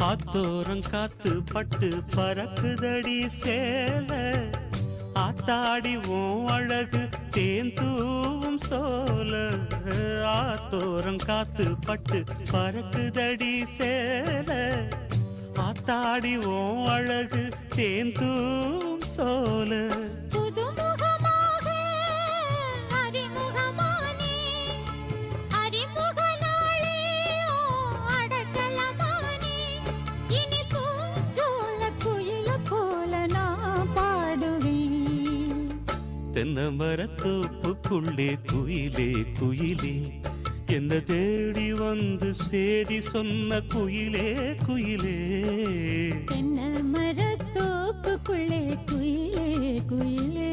ஆத்தோரம் காத்து பட்டு பறக்குதடி சேல ஆத்தாடி ஓம் அழகு தேந்தூவும் சோல ஆத்தோரம் காத்து பட்டு பறக்குதடி சேல ஆத்தாடி ஓம் அழகு தேந்தூவும் சோல தென்னை மரத்தோப்புக்குள்ளே குயிலே குயிலே என்ன தேடி வந்து சேதி சொன்ன குயிலே குயிலே தென்னை மரத்தோப்புக்குள்ளே குயிலே குயிலே